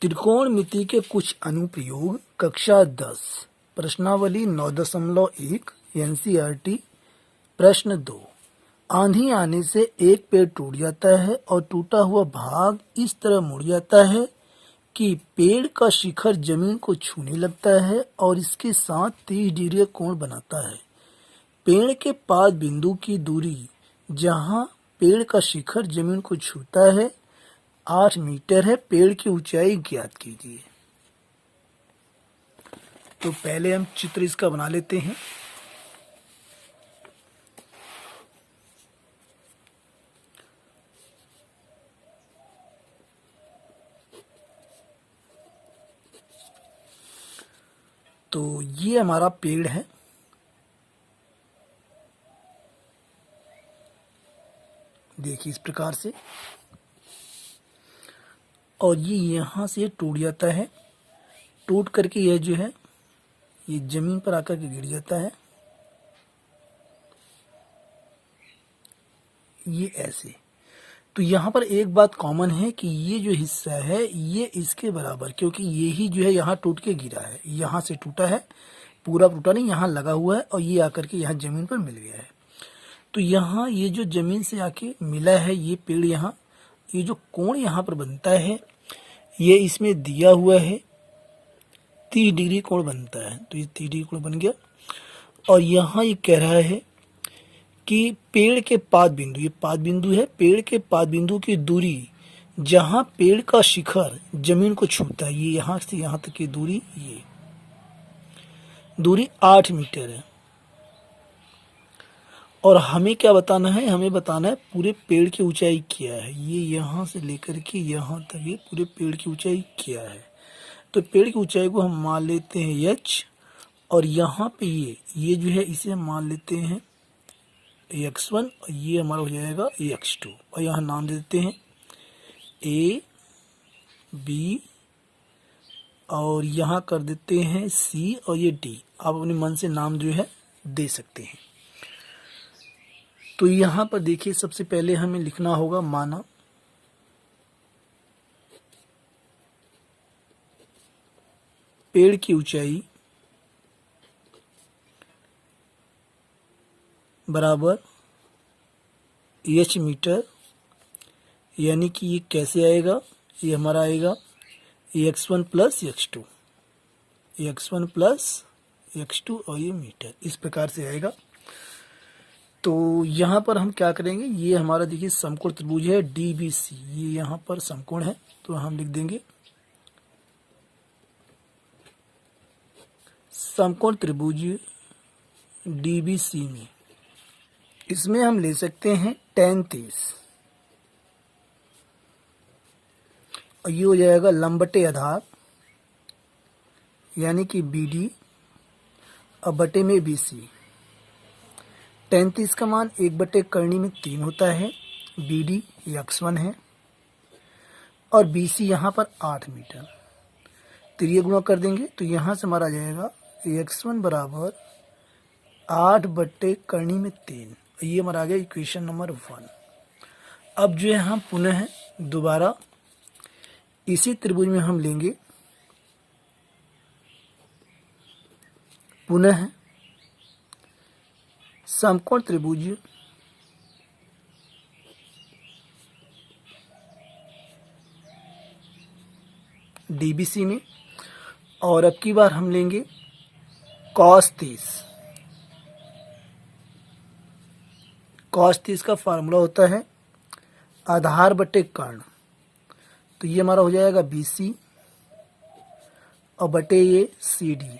त्रिकोणमिति के कुछ अनुप्रयोग कक्षा 10 प्रश्नावली 9.1 एनसीईआरटी। प्रश्न 2। आंधी आने से एक पेड़ टूट जाता है और टूटा हुआ भाग इस तरह मुड़ जाता है कि पेड़ का शिखर जमीन को छूने लगता है और इसके साथ 30 डिग्री कोण बनाता है। पेड़ के पाद बिंदु की दूरी जहां पेड़ का शिखर जमीन को छूता है 8 मीटर है। पेड़ की ऊंचाई ज्ञात कीजिए। तो पहले हम चित्र इसका बना लेते हैं। तो ये हमारा पेड़ है। देखिए इस प्रकार से, और ये यहाँ से टूट जाता है। टूट करके यह जो है ये जमीन पर आकर के गिर जाता है। ये ऐसे। तो यहाँ पर एक बात कॉमन है कि ये जो हिस्सा है ये इसके बराबर, क्योंकि ये ही जो है यहाँ टूट के गिरा है। यहाँ से टूटा है, पूरा टूटा नहीं, यहाँ लगा हुआ है और ये आकर के यहाँ जमीन पर मिल गया है। तो यहाँ ये जो जमीन से आके मिला है ये पेड़, यहाँ ये जो कोण यहाँ पर बनता है ये इसमें दिया हुआ है 30 डिग्री कोण बनता है। तो ये 30 डिग्री कोण बन गया। और यहाँ ये कह रहा है कि पेड़ के पाद बिंदु, ये पाद बिंदु है, पेड़ के पाद बिंदु की दूरी जहां पेड़ का शिखर जमीन को छूता है, ये यहां से यहां तक की दूरी, ये दूरी 8 मीटर है। और हमें क्या बताना है, हमें बताना है पूरे पेड़ की ऊंचाई क्या है। ये यहां से लेकर के यहां तक ये पूरे पेड़ की ऊंचाई क्या है। तो पेड़ की ऊंचाई को हम मान लेते हैं h, और यहाँ पे ये जो है इसे हम मान लेते हैं x1, और ये हमारा हो जाएगा x2। और यहाँ नाम दे देते हैं a, b, और यहाँ कर देते हैं c, और ये d। आप अपने मन से नाम जो है दे सकते हैं। तो यहाँ पर देखिए सबसे पहले हमें लिखना होगा माना पेड़ की ऊंचाई बराबर h मीटर, यानी कि ये कैसे आएगा, ये हमारा आएगा x1 plus x2, x1 plus x2 और ये मीटर, इस प्रकार से आएगा। तो यहाँ पर हम क्या करेंगे, ये हमारा देखिए समकोण त्रिभुज है DBC, ये यहाँ पर समकोण है। तो हम लिख देंगे समकोण त्रिभुज DBC में, इसमें हम ले सकते हैं tan 30, और ये हो जाएगा लंब बटे आधार, यानी कि BD और बटे में BC। tan 30 का मान 1/करनी में 3 होता है। BD x1 है और BC यहाँ पर 8 मीटर। तो ये गुणा कर देंगे तो यहाँ से हमारा आ जाएगा x1 बराबर 8/करनी में 3। ये हमारा आ गया इक्वेशन नंबर 1। अब जो है हम पुनः दोबारा इसी त्रिभुज में हम लेंगे पुनः समकोण त्रिभुज DBC में, और अब की बार हम लेंगे cos 30। cos 30 का फार्मूला होता है आधार बटे कर्ण। तो ये हमारा हो जाएगा BC और बटे ये CD।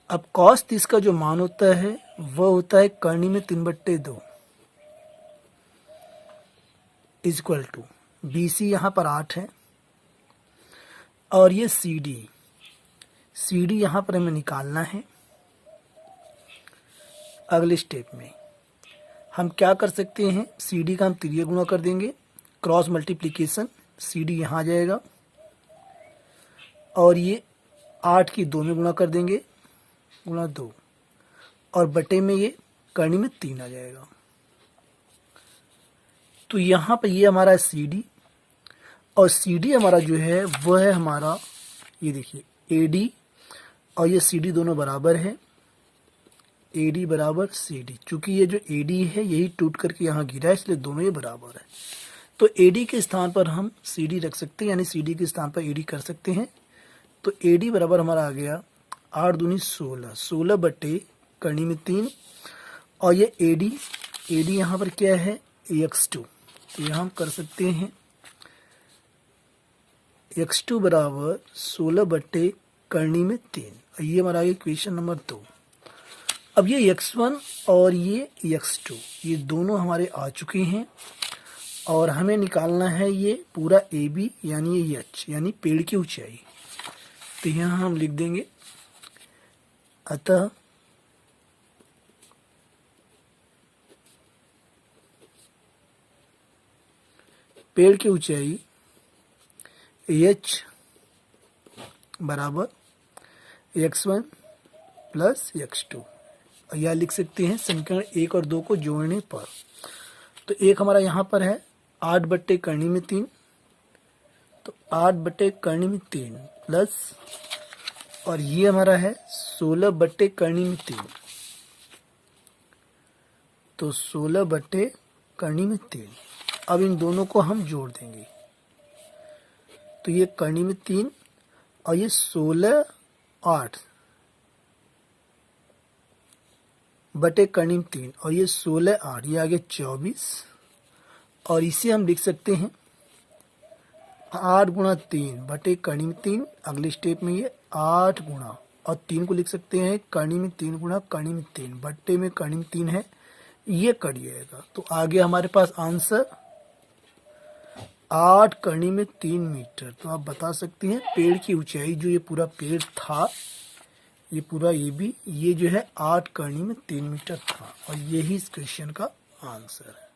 अब cos 30 का जो मान होता है वह होता है करनी में 3/2 इक्वल टू BC यहाँ पर 8 है और ये CD यहाँ पर हमें निकालना है। अगले स्टेप में हम क्या कर सकते हैं, CD का हम तिर्यक गुणा कर देंगे, क्रॉस मल्टीप्लिकेशन, CD यहाँ आ जाएगा और ये 8 की 2 में गुणा कर देंगे, गुणा 2, और बटे में ये करनी में 3 आ जाएगा। तो यहाँ पर ये हमारा सी डी, और सी डी हमारा जो है वह है हमारा, ये देखिए ए डी, और ये सी डी दोनों बराबर है, ए डी बराबर सी डी। चूंकि ये जो ए डी है यही टूट करके यहाँ गिरा है, इसलिए दोनों ये बराबर है। तो ए डी के स्थान पर हम सी डी रख सकते हैं, यानी सी डी के स्थान पर ए डी कर सकते हैं। तो ए डी बराबर हमारा आ गया 8 दूनी 16, 16 बटे करनी में 3, और ये ए डी यहाँ पर क्या है x2, तो यहाँ हम कर सकते हैं x2 बराबर 16 बटे करनी में 3, और ये हमारा इक्वेशन नंबर 2। अब ये x1 और ये x2 ये दोनों हमारे आ चुके हैं, और हमें निकालना है ये पूरा ए बी, यानी ये एच, यानी पेड़ की ऊंचाई। तो यहाँ हम लिख देंगे, अतः पेड़ की ऊंचाई h बराबर x1 प्लस x2, और यह लिख सकते हैं समीकरण 1 और 2 को जोड़ने पर। तो एक हमारा यहाँ पर है 8 बट्टे करनी में 3, तो 8 बट्टे करनी में 3 प्लस, और ये हमारा है 16 बट्टे करनी में 3, तो 16 बट्टे करनी में 3। अब इन दोनों को हम जोड़ देंगे, तो ये करनी में 3 और ये 16 8 बटे करनी में 3, और ये 16 8, ये आ गया 24, और इसे हम लिख सकते हैं 8 गुणा 3 बटे करनी में 3। अगले स्टेप में ये 8 गुणा, और 3 को लिख सकते हैं करनी में 3 गुणा करनी में 3, बट्टे में करनी में 3 है, ये कट जाएगा। तो आगे हमारे पास आंसर 8 करनी में 3 मीटर। तो आप बता सकते हैं पेड़ की ऊंचाई, जो ये पूरा पेड़ था, ये पूरा ये भी, ये जो है 8 करनी में 3 मीटर था, और यही इस क्वेश्चन का आंसर है।